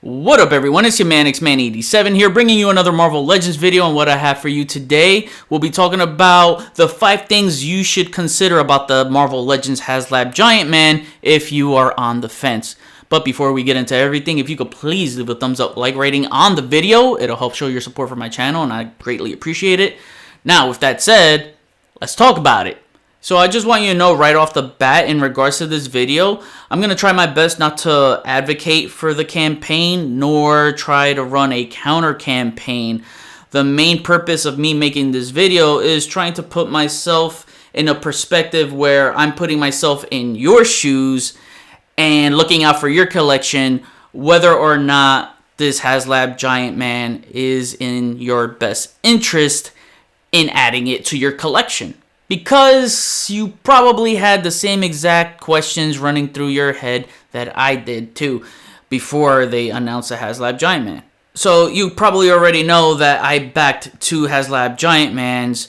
What up everyone, it's your man Xman87 here, bringing you another Marvel Legends video. And what I have for you today, we'll be talking about the 5 things you should consider about the Marvel Legends Haslab Giant Man if you are on the fence. But before we get into everything, if you could please leave a thumbs up, like rating on the video, it'll help show your support for my channel and I greatly appreciate it. Now with that said, let's talk about it. So I just want you to know right off the bat, in regards to this video, I'm going to try my best not to advocate for the campaign, nor try to run a counter campaign. The main purpose of me making this video is trying to put myself in a perspective where I'm putting myself in your shoes and looking out for your collection, whether or not this Haslab Giant Man is in your best interest in adding it to your collection. Because you probably had the same exact questions running through your head that I did too before they announced the Haslab Giant Man. So you probably already know that I backed 2 Haslab Giant Mans.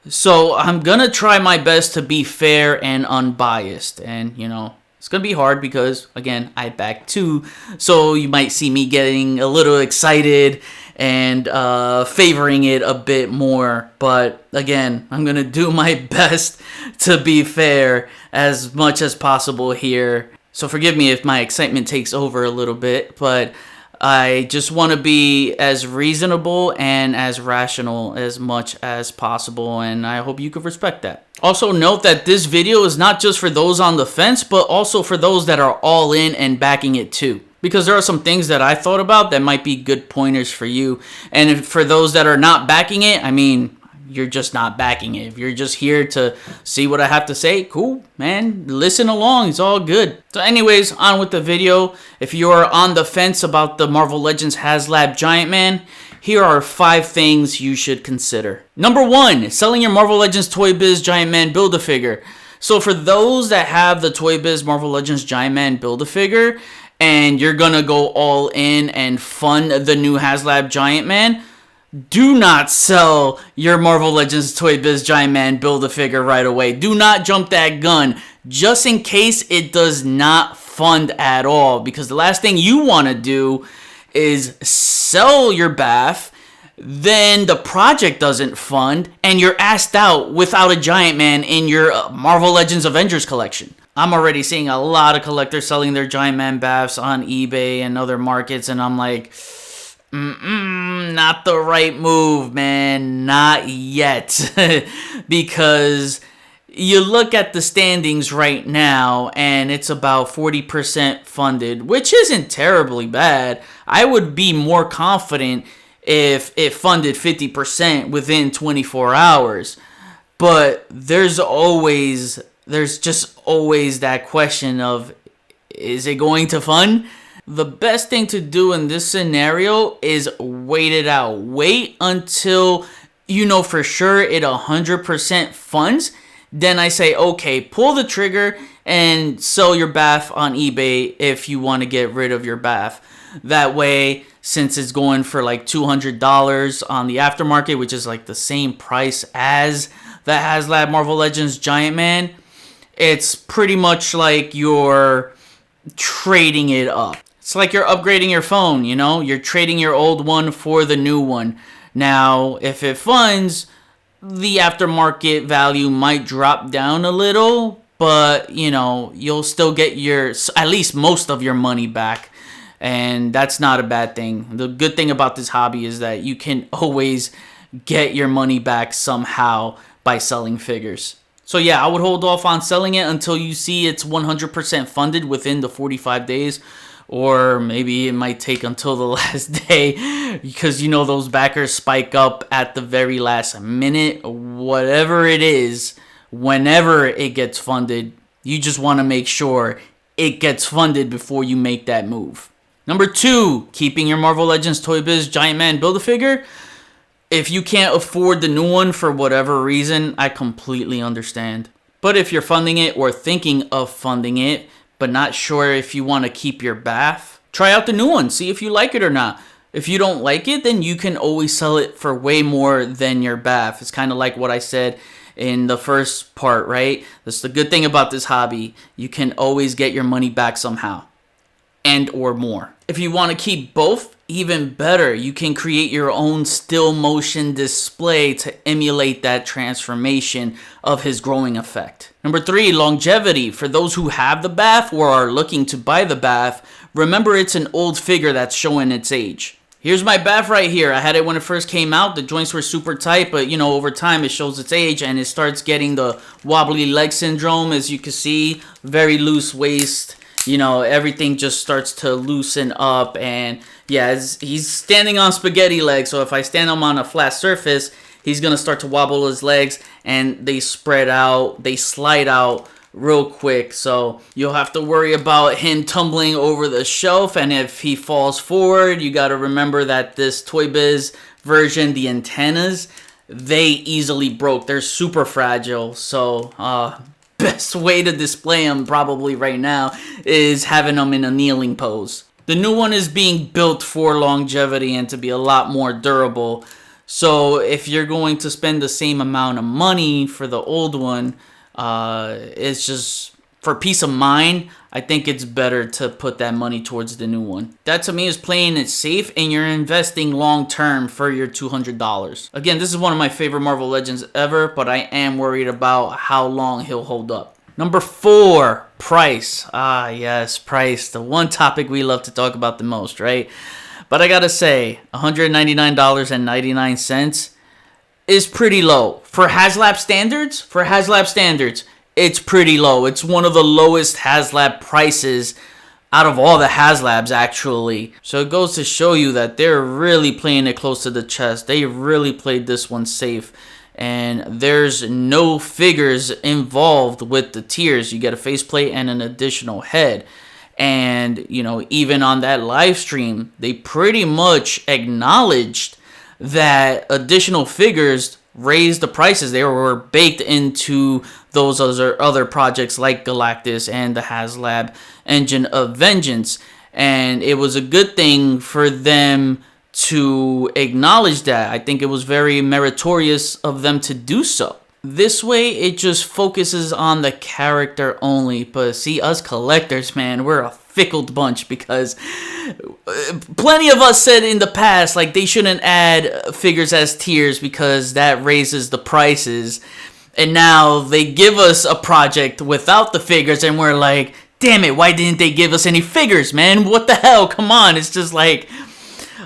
So I'm gonna try my best to be fair and unbiased. And you know, it's gonna be hard because again, I backed 2. So you might see me getting a little excited and favoring it a bit more, but again, I'm gonna do my best to be fair as much as possible here. So forgive me if my excitement takes over a little bit, but I just want to be as reasonable and as rational as much as possible, and I hope you could respect that. Also note that this video is not just for those on the fence, but also for those that are all in and backing it too. Because there are some things that I thought about that might be good pointers for you. And for those that are not backing it, I mean, you're just not backing it. If you're just here to see what I have to say, cool, man. Listen along. It's all good. So anyways, on with the video. If you're on the fence about the Marvel Legends Haslab Giant Man, here are 5 things you should consider. Number 1, selling your Marvel Legends Toy Biz Giant Man Build-A-Figure. So for those that have the Toy Biz Marvel Legends Giant Man Build-A-Figure, and you're gonna go all in and fund the new Haslab Giant Man, do not sell your Marvel Legends Toy Biz Giant Man Build-A-Figure right away. Do not jump that gun, just in case it does not fund at all. Because the last thing you want to do is sell your BAF, then the project doesn't fund, and you're asked out without a Giant Man in your Marvel Legends Avengers collection. I'm already seeing a lot of collectors selling their Giant Man BAFs on eBay and other markets, and I'm like, not the right move, man, not yet. Because you look at the standings right now, and it's about 40% funded, which isn't terribly bad. I would be more confident if it funded 50% within 24 hours. But there's just always that question of, is it going to fund? The best thing to do in this scenario is wait it out. Wait until you know for sure it 100% funds. Then I say, okay, pull the trigger and sell your BAF on eBay if you want to get rid of your BAF. That way, since it's going for like $200 on the aftermarket, which is like the same price as the Haslab Marvel Legends Giant Man, it's pretty much like you're trading it up. It's like you're upgrading your phone, you know? You're trading your old one for the new one. Now, if it funds, the aftermarket value might drop down a little, but, you know, you'll still get at least most of your money back. And that's not a bad thing. The good thing about this hobby is that you can always get your money back somehow by selling figures. So yeah, I would hold off on selling it until you see it's 100% funded within the 45 days. Or maybe it might take until the last day, because you know those backers spike up at the very last minute. Whatever it is, whenever it gets funded, you just want to make sure it gets funded before you make that move. Number 2, keeping your Marvel Legends Toy Biz Giant Man Build-A-Figure. If you can't afford the new one for whatever reason, I completely understand. But if you're funding it or thinking of funding it, but not sure if you want to keep your BAF, try out the new one. See if you like it or not. If you don't like it, then you can always sell it for way more than your BAF. It's kind of like what I said in the first part, right? That's the good thing about this hobby. You can always get your money back somehow. and or more. If you want to keep both, even better, you can create your own still motion display to emulate that transformation of his growing effect. Number 3, longevity. For those who have the bath or are looking to buy the bath, remember it's an old figure that's showing its age. Here's my bath right here. I had it when it first came out. The joints were super tight, but over time it shows its age and it starts getting the wobbly leg syndrome. As you can see, very loose waist. Everything just starts to loosen up, and yeah, he's standing on spaghetti legs. So if I stand him on a flat surface, he's gonna start to wobble his legs, and they spread out, they slide out real quick. So you'll have to worry about him tumbling over the shelf, and if he falls forward, you got to remember that this Toy Biz version, the antennas, they easily broke. They're super fragile. So best way to display them probably right now is having them in a kneeling pose. The new one is being built for longevity and to be a lot more durable. So if you're going to spend the same amount of money for the old one, it's just for peace of mind. I think it's better to put that money towards the new one. That to me is playing it safe, and you're investing long term for your $200. Again, this is one of my favorite Marvel Legends ever, but I am worried about how long he'll hold up. Number 4, price. Yes, price. The one topic we love to talk about the most, right? But I gotta say, $199.99 is pretty low. For Haslab standards, it's pretty low. It's one of the lowest Haslab prices out of all the Haslabs, actually. So it goes to show you that they're really playing it close to the chest. They really played this one safe. And there's no figures involved with the tiers. You get a faceplate and an additional head. And, even on that live stream, they pretty much acknowledged that additional figures raised the prices. They were baked into those other projects like Galactus and the Haslab Engine of Vengeance. And it was a good thing for them to acknowledge that. I think it was very meritorious of them to do so. This way, it just focuses on the character only. But see, us collectors, man, we're a fickle bunch, because plenty of us said in the past, like, they shouldn't add figures as tiers because that raises the prices. And now they give us a project without the figures, and we're like, damn it, why didn't they give us any figures, man? What the hell? Come on. It's just like,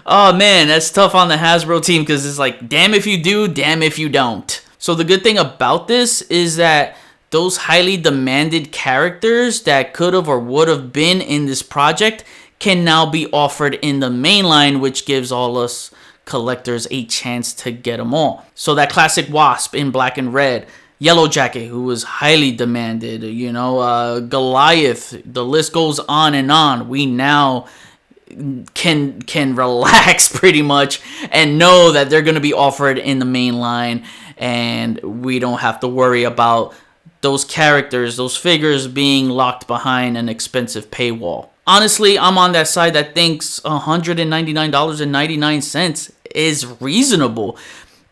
oh man, that's tough on the Hasbro team, because it's like, damn if you do, damn if you don't. So the good thing about this is that those highly demanded characters that could have or would have been in this project can now be offered in the main line, which gives all us collectors a chance to get them all. So that classic Wasp in black and red, Yellow Jacket, who was highly demanded, Goliath, the list goes on and on. We now can relax pretty much and know that they're going to be offered in the main line, and we don't have to worry about those characters, those figures being locked behind an expensive paywall. Honestly, I'm on that side that thinks $199.99 is reasonable.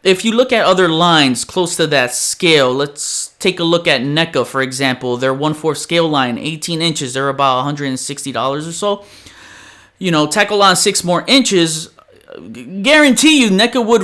If you look at other lines close to that scale, let's take a look at NECA, for example. Their 1/4 scale line, 18 inches, they're about $160 or so. Tackle on 6 more inches, guarantee you NECA would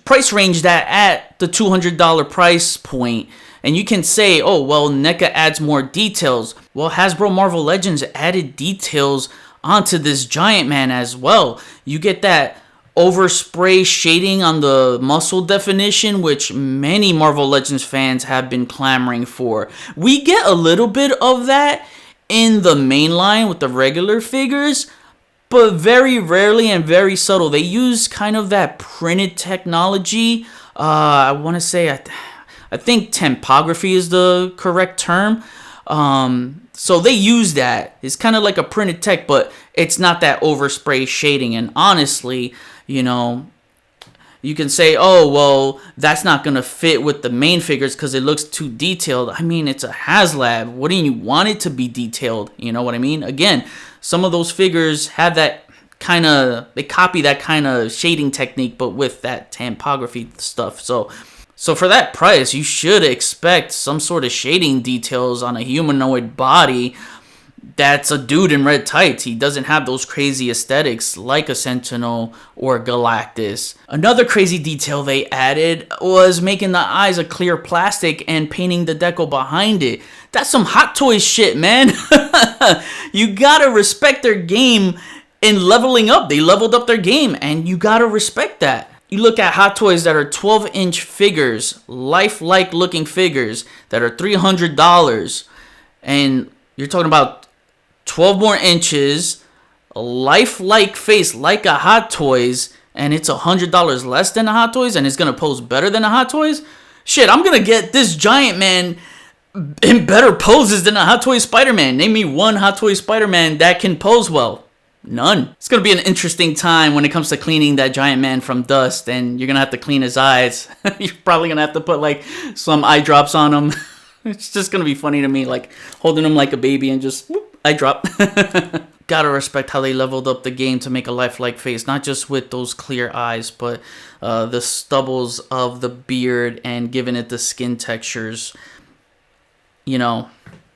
price range that at the $200 price point. And you can say, oh, well, NECA adds more details. Well, Hasbro Marvel Legends added details onto this Giant Man as well. You get that overspray shading on the muscle definition, which many Marvel Legends fans have been clamoring for. We get a little bit of that in the main line with the regular figures, but very rarely and very subtle. They use kind of that printed technology. I want to say, I think typography is the correct term. So they use that. It's kind of like a printed tech, but it's not that overspray shading. And honestly, you can say, oh, well, that's not going to fit with the main figures because it looks too detailed. I mean, it's a Haslab. Wouldn't you want it to be detailed? You know what I mean? Again, some of those figures have that they copy that kind of shading technique, but with that typography stuff. So for that price, you should expect some sort of shading details on a humanoid body. that's a dude in red tights. He doesn't have those crazy aesthetics like a Sentinel or Galactus. Another crazy detail they added was making the eyes a clear plastic and painting the decal behind it. That's some Hot Toys shit, man. You gotta respect their game in leveling up. They leveled up their game, and you gotta respect that. You look at Hot Toys that are 12-inch figures, lifelike looking figures that are $300, and you're talking about 12 more inches, a lifelike face like a Hot Toys, and it's $100 less than a Hot Toys, and it's gonna pose better than a Hot Toys. Shit, I'm gonna get this Giant Man in better poses than a Hot Toys Spider-Man. Name me one Hot Toys Spider-Man that can pose well. None. It's going to be an interesting time when it comes to cleaning that Giant Man from dust, and you're going to have to clean his eyes. You're probably going to have to put like some eye drops on him. It's just going to be funny to me, like holding him like a baby and just whoop, eye drop. Gotta respect how they leveled up the game to make a lifelike face, not just with those clear eyes, but the stubbles of the beard and giving it the skin textures. You know,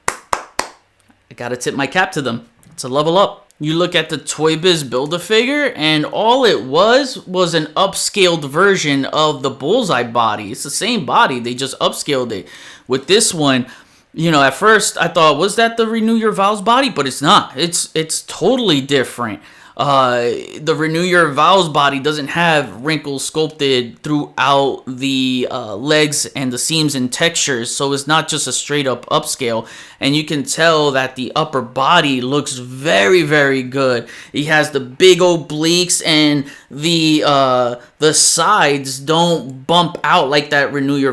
I gotta tip my cap to them. It's a level up. You look at the Toy Biz Build-A-Figure, and all it was an upscaled version of the Bullseye body. It's the same body, they just upscaled it. With this one, you know, at first I thought, was that the Renew Your Vows body? But it's not. It's totally different. The Renew Your Vows body doesn't have wrinkles sculpted throughout the legs and the seams and textures, so it's not just a straight up upscale. And you can tell that the upper body looks very, very good. He has the big obliques, and the sides don't bump out like that Renew Your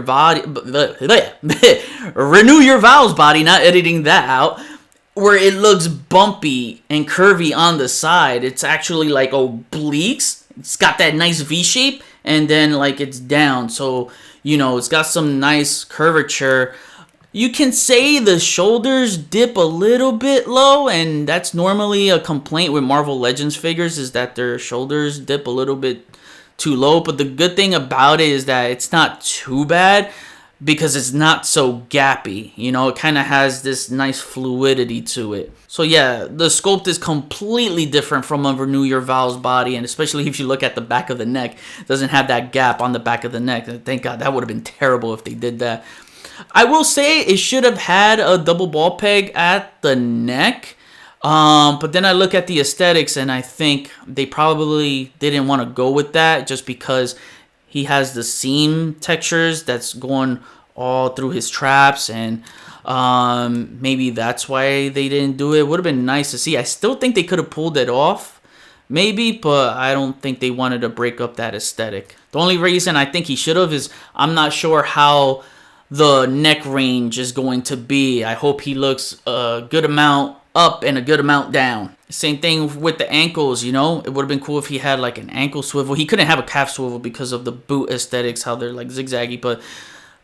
Renew Your Vows body. Not editing that out. Where it looks bumpy and curvy on the side. It's actually like obliques. It's got that nice V shape, and then like it's down. So, you know, it's got some nice curvature. You can say the shoulders dip a little bit low, and that's normally a complaint with Marvel Legends figures, is that their shoulders dip a little bit too low. But the good thing about it is that it's not too bad, because it's not so gappy. You know, it kind of has this nice fluidity to it. So yeah, the sculpt is completely different from a Renew Your Vows body, and especially if you look at the back of the neck, it doesn't have that gap on the back of the neck. Thank God, that would have been terrible if they did that. I will say it should have had a double ball peg at the neck, but then I look at the aesthetics and I think they probably didn't want to go with that, just because he has the seam textures that's going all through his traps, and maybe that's why they didn't do it. It would have been nice to see. I still think they could have pulled it off, maybe, but I don't think they wanted to break up that aesthetic. The only reason I think he should have is I'm not sure how the neck range is going to be. I hope he looks a good amount up and a good amount down. Same thing with the ankles, you know. It would have been cool if he had like an ankle swivel. He couldn't have a calf swivel because of the boot aesthetics, how they're like zigzaggy. But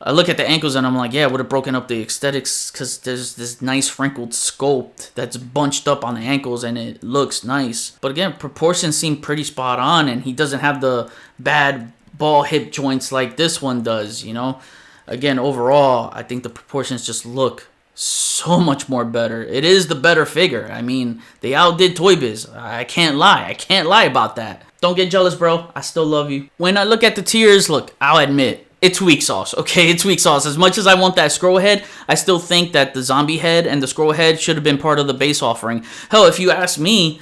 I look at the ankles and I'm like, yeah, it would have broken up the aesthetics, because there's this nice wrinkled sculpt that's bunched up on the ankles and it looks nice. But again, proportions seem pretty spot on, and he doesn't have the bad ball hip joints like this one does, you know. Again, overall, I think the proportions just look so much more better. It is the better figure. I mean, they outdid Toy Biz. I can't lie. I can't lie about that. Don't get jealous, bro. I still love you. When I look at the tiers, look, I'll admit, it's weak sauce, okay? It's weak sauce. As much as I want that scroll head, I still think that the zombie head and the scroll head should have been part of the base offering. Hell, if you ask me,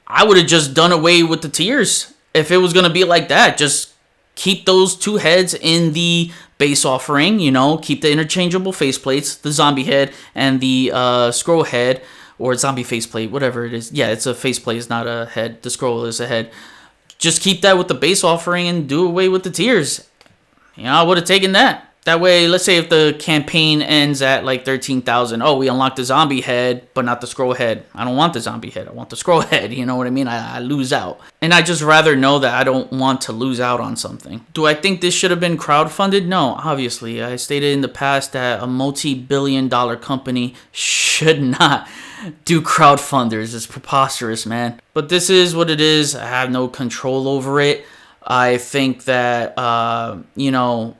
I would have just done away with the tiers. If it was going to be like that, just keep those two heads in the base offering, you know, keep the interchangeable faceplates, the zombie head and the scroll head, or zombie faceplate, whatever it is. Yeah, it's a faceplate, it's not a head. The scroll is a head. Just keep that with the base offering and do away with the tiers. You know, I would have taken that. That way, let's say if the campaign ends at like 13,000, oh, we unlocked the zombie head, but not the scroll head. I don't want the zombie head. I want the scroll head. You know what I mean? I lose out. And I just rather know that I don't want to lose out on something. Do I think this should have been crowdfunded? No, obviously. I stated in the past that a multi-billion-dollar company should not do crowdfunders. It's preposterous, man. But this is what it is. I have no control over it. I think that, you know,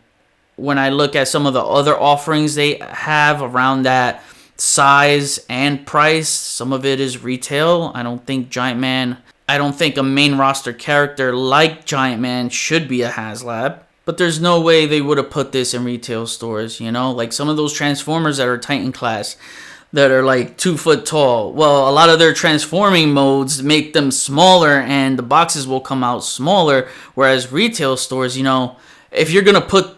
when I look at some of the other offerings they have around that size and price. Some of it is retail. I don't think a main roster character like Giant Man should be a Haslab. But there's no way they would have put this in retail stores, you know? Like some of those Transformers that are Titan class that are like 2 foot tall. Well, a lot of their transforming modes make them smaller and the boxes will come out smaller. Whereas retail stores, you know, if you're going to put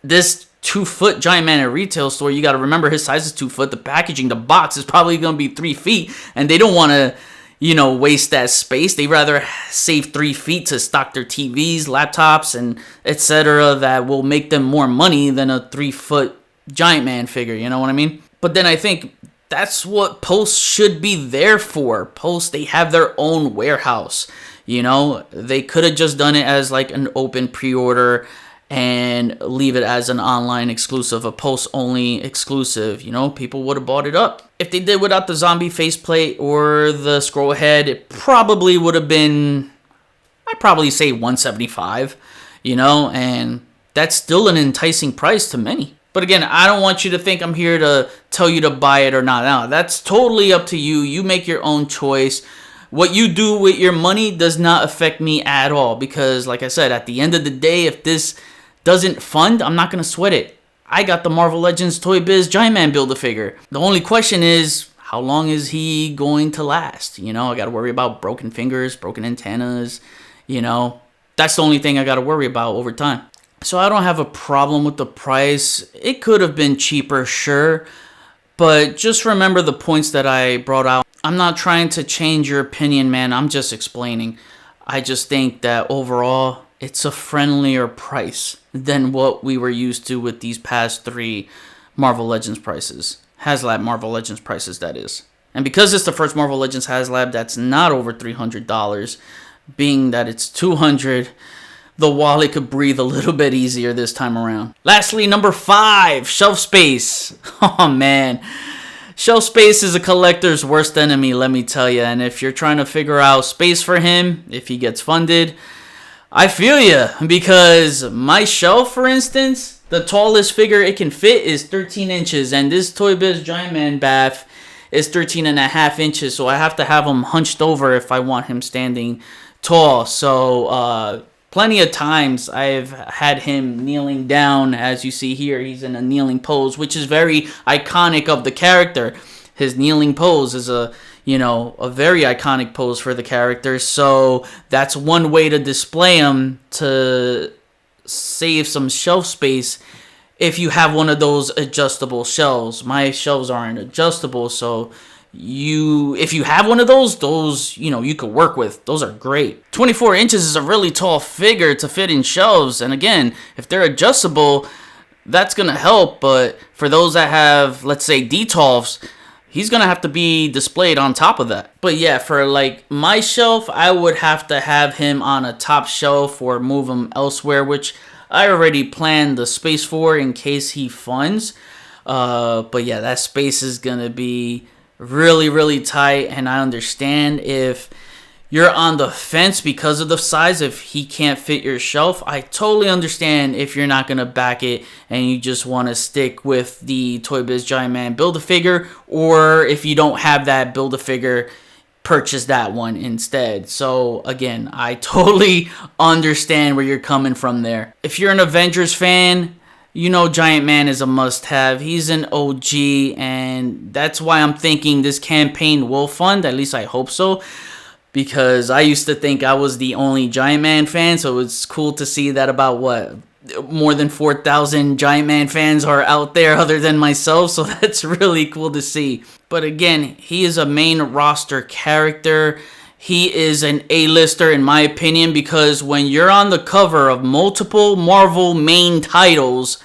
this 2 foot Giant Man in a retail store, you got to remember his size is 2 foot. The packaging, the box is probably going to be 3 feet. And they don't want to, you know, waste that space. They rather save 3 feet to stock their TVs, laptops, and etc. that will make them more money than a 3 foot Giant Man figure. You know what I mean? But then I think that's what Post should be there for. Post, they have their own warehouse. You know, they could have just done it as like an open pre-order and leave it as an online exclusive, a post-only exclusive. You know, people would have bought it up. If they did without the zombie faceplate or the scroll head, it probably would have been, I'd probably say $175, you know, and that's still an enticing price to many. But again, I don't want you to think I'm here to tell you to buy it or not. Now, that's totally up to you. You make your own choice. What you do with your money does not affect me at all because, like I said, at the end of the day, if this doesn't fund, I'm not going to sweat it. I got the Marvel Legends Toy Biz Giant Man Build-A-Figure. The only question is, how long is he going to last? You know, I got to worry about broken fingers, broken antennas, you know. That's the only thing I got to worry about over time. So I don't have a problem with the price. It could have been cheaper, sure. But just remember the points that I brought out. I'm not trying to change your opinion, man. I'm just explaining. I just think that overall, it's a friendlier price than what we were used to with these past 3 Marvel Legends prices. Haslab Marvel Legends prices, that is. And because it's the first Marvel Legends Haslab that's not over $300, being that it's $200, the wallet could breathe a little bit easier this time around. Lastly, number 5, shelf space. Oh, man. Shelf space is a collector's worst enemy, let me tell you. And if you're trying to figure out space for him, if he gets funded, I feel you. Because my shelf, for instance, the tallest figure it can fit is 13 inches. And this Toy Biz Giant Man bath is 13.5 inches. So I have to have him hunched over if I want him standing tall. So, plenty of times I've had him kneeling down. As you see here, he's in a kneeling pose, which is very iconic of the character. His kneeling pose is a very iconic pose for the character. So that's one way to display him to save some shelf space if you have one of those adjustable shelves. My shelves aren't adjustable, so if you have one of those, you could work with. Those are great. 24 inches is a really tall figure to fit in shelves. And again, if they're adjustable, that's going to help. But for those that have, let's say, detolfs, he's going to have to be displayed on top of that. But yeah, for like my shelf, I would have to have him on a top shelf or move him elsewhere, which I already planned the space for in case he funds. But yeah, that space is going to be really, really tight, and I understand if you're on the fence because of the size, if he can't fit your shelf. I totally understand if you're not going to back it and you just want to stick with the Toy Biz Giant Man Build-A-Figure, or if you don't have that Build-A-Figure, purchase that one instead. So again, I totally understand where you're coming from there. If you're an Avengers fan, you know Giant Man is a must-have. He's an OG, and that's why I'm thinking this campaign will fund. At least I hope so, because I used to think I was the only Giant Man fan, so it's cool to see that more than 4,000 Giant Man fans are out there other than myself, so that's really cool to see. But again, he is a main roster character. He is an A-lister in my opinion, because when you're on the cover of multiple Marvel main titles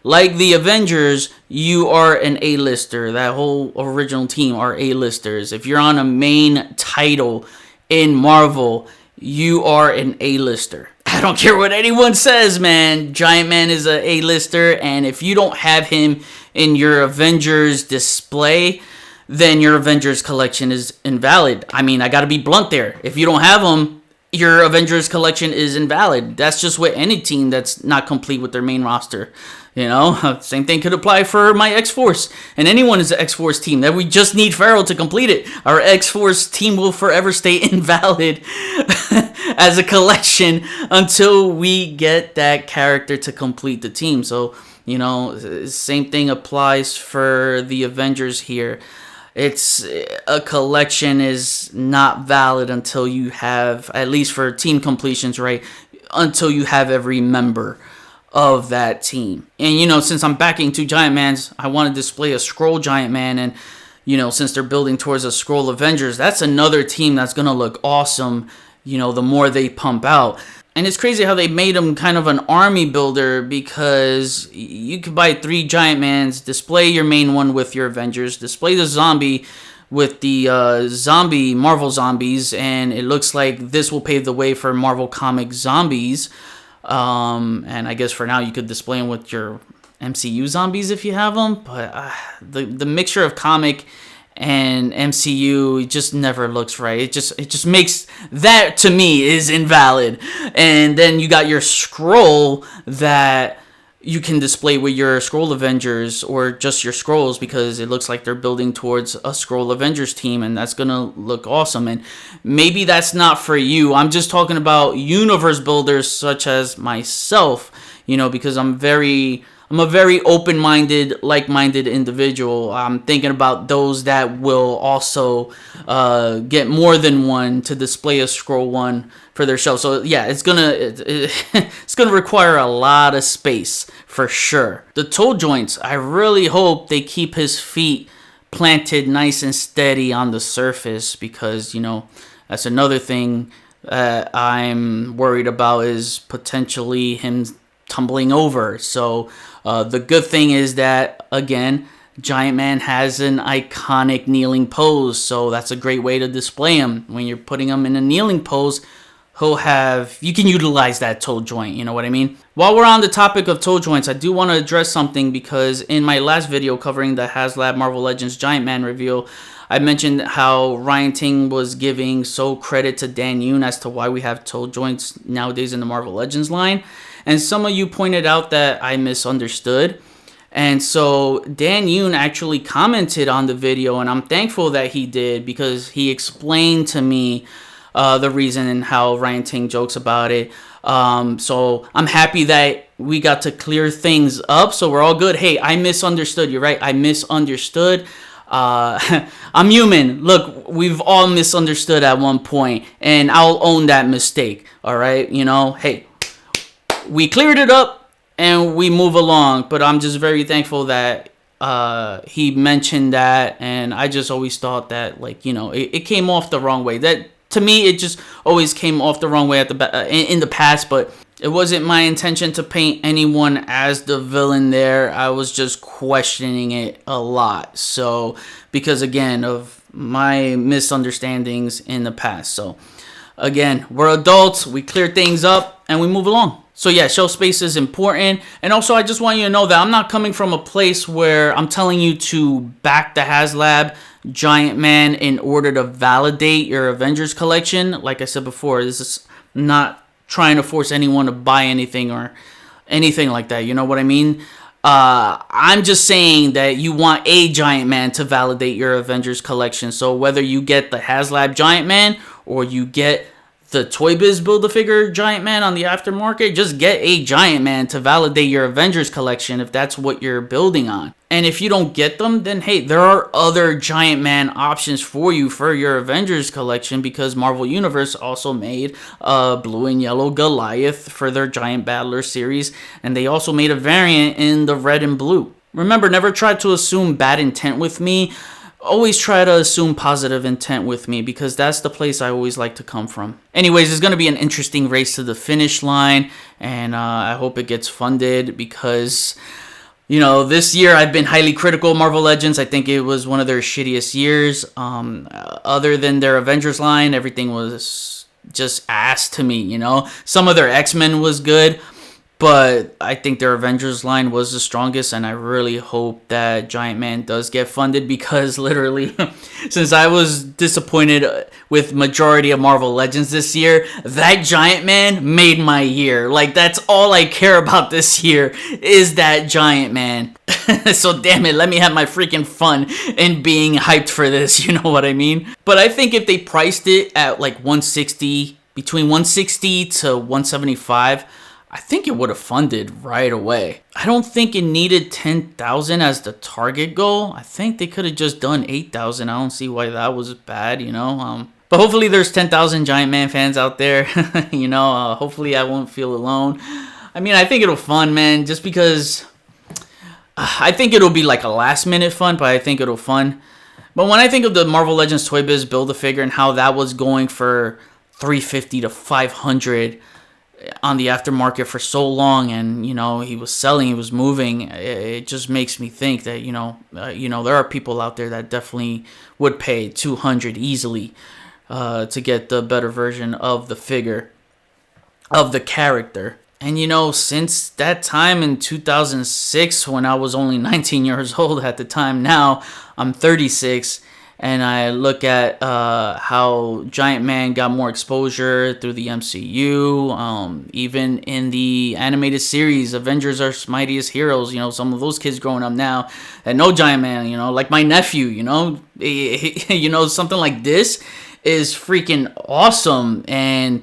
like the Avengers, you are an A-lister. That whole original team are A-listers. If you're on a main title in Marvel, you are an A-lister. I don't care what anyone says, man. Giant Man is an A-lister, and if you don't have him in your Avengers display, then your Avengers collection is invalid. I mean, I gotta be blunt there. If you don't have him your Avengers collection is invalid. That's just with any team that's not complete with their main roster. You know, same thing could apply for my X-Force and anyone is an X-Force team. That we just need Pharaoh to complete it. Our X-Force team will forever stay invalid as a collection until we get that character to complete the team. So, you know, same thing applies for the Avengers here. It's a collection is not valid until you have, at least for team completions, right? Until you have every member of that team. And, you know, since I'm backing 2 Giant Mans, I want to display a Skrull Giant Man. And, you know, since they're building towards a Skrull Avengers, that's another team that's going to look awesome, you know, the more they pump out. And it's crazy how they made them kind of an army builder, because you could buy 3 Giant Mans, display your main one with your Avengers, display the zombie with the Marvel zombies, and it looks like this will pave the way for Marvel comic zombies. And I guess for now you could display them with your MCU zombies if you have them, but the mixture of comic and MCU just never looks right. It just makes that, to me, is invalid. And then you got your Skrull that you can display with your Skrull Avengers or just your Skrulls, because it looks like they're building towards a Skrull Avengers team, and that's gonna look awesome. And maybe that's not for you. I'm just talking about universe builders such as myself, you know, because I'm a very open-minded, like-minded individual. I'm thinking about those that will also get more than one to display a Skrull one for their shelf. So yeah, it's gonna require a lot of space for sure. The toe joints, I really hope they keep his feet planted nice and steady on the surface, because, you know, that's another thing I'm worried about, is potentially him tumbling over. So the good thing is that, again, Giant Man has an iconic kneeling pose, so that's a great way to display him. When you're putting him in a kneeling pose, you can utilize that toe joint, you know what I mean? While we're on the topic of toe joints, I do want to address something, because in my last video covering the Haslab Marvel Legends Giant Man reveal, I mentioned how Ryan Ting was giving sole credit to Dan Yoon as to why we have toe joints nowadays in the Marvel Legends line. And some of you pointed out that I misunderstood. And so Dan Yoon actually commented on the video, and I'm thankful that he did, because he explained to me the reason and how Ryan Ting jokes about it. So I'm happy that we got to clear things up, so we're all good. Hey, I misunderstood. You're right. I misunderstood. I'm human. Look, we've all misunderstood at one point, and I'll own that mistake. All right. You know, hey, we cleared it up and we move along. But I'm just very thankful that he mentioned that, and I just always thought that, like, you know, it came off the wrong way. That, to me, it just always came off the wrong way in the past, but it wasn't my intention to paint anyone as the villain there. I was just questioning it a lot. So, because again of my misunderstandings in the past. So, again, we're adults, we clear things up, and we move along. So yeah, shelf space is important. And also, I just want you to know that I'm not coming from a place where I'm telling you to back the Haslab Giant Man in order to validate your Avengers collection. Like I said before, this is not trying to force anyone to buy anything or anything like that. You know what I mean? I'm just saying that you want a Giant Man to validate your Avengers collection. So whether you get the Haslab Giant Man or you get the Toy Biz Build-A-Figure Giant Man on the aftermarket, just get a Giant Man to validate your Avengers collection if that's what you're building on. And if you don't get them, then hey, there are other Giant Man options for you for your Avengers collection, because Marvel Universe also made a blue and yellow Goliath for their Giant Battler series, and they also made a variant in the red and blue. Remember, never try to assume bad intent with me. Always try to assume positive intent with me, because that's the place I always like to come from. Anyways, it's going to be an interesting race to the finish line, and I hope it gets funded, because, you know, this year I've been highly critical of Marvel Legends. I think it was one of their shittiest years. Other than their Avengers line, everything was just ass to me, you know. Some of their X-Men was good, But I think their Avengers line was the strongest, and I really hope that Giant Man does get funded, because literally, since I was disappointed with majority of Marvel Legends this year, that Giant Man made my year. Like, that's all I care about this year, is that Giant Man. So damn it, let me have my freaking fun in being hyped for this, you know what I mean? But I think if they priced it at like 160, between 160 to 175, I think it would have funded right away. I don't think it needed 10,000 as the target goal. I think they could have just done 8,000. I don't see why that was bad, you know. But hopefully there's 10,000 Giant Man fans out there. You know, hopefully I won't feel alone. I mean, I think it'll fun, man, just because I think it'll be like a last minute fun, but I think it'll fun. But when I think of the Marvel Legends Toy Biz Build-A-Figure and how that was going for 350 to 500 on the aftermarket for so long, and you know, he was selling, he was moving, it just makes me think that you know there are people out there that definitely would pay 200 easily to get the better version of the figure, of the character. And you know, since that time in 2006, when I was only 19 years old at the time, now I'm 36, and I look at how Giant Man got more exposure through the MCU, even in the animated series, Avengers Are Mightiest Heroes. You know, some of those kids growing up now that know Giant Man, you know, like my nephew, you know, you know, something like this is freaking awesome, and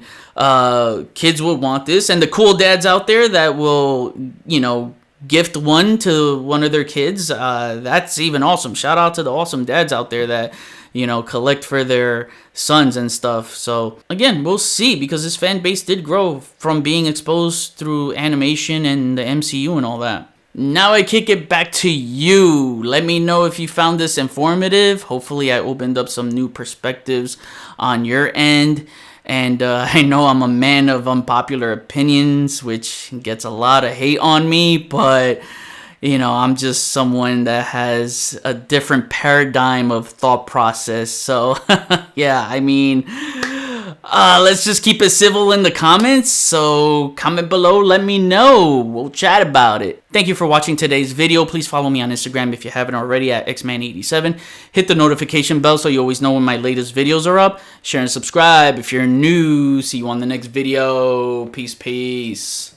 kids will want this. And the cool dads out there that will, you know, gift one to one of their kids, that's even awesome. Shout out to the awesome dads out there that, you know, collect for their sons and stuff. So again, we'll see, because this fan base did grow from being exposed through animation and the MCU and all that. Now I kick it back to you. Let me know if you found this informative. Hopefully I opened up some new perspectives on your end. And I know I'm a man of unpopular opinions, which gets a lot of hate on me, but you know, I'm just someone that has a different paradigm of thought process. So yeah, I mean, let's just keep it civil in the comments. So comment below, let me know. We'll chat about it. Thank you for watching today's video. Please follow me on Instagram if you haven't already at xman87. Hit the notification bell so you always know when my latest videos are up. Share and subscribe if you're new. See you on the next video. Peace, peace.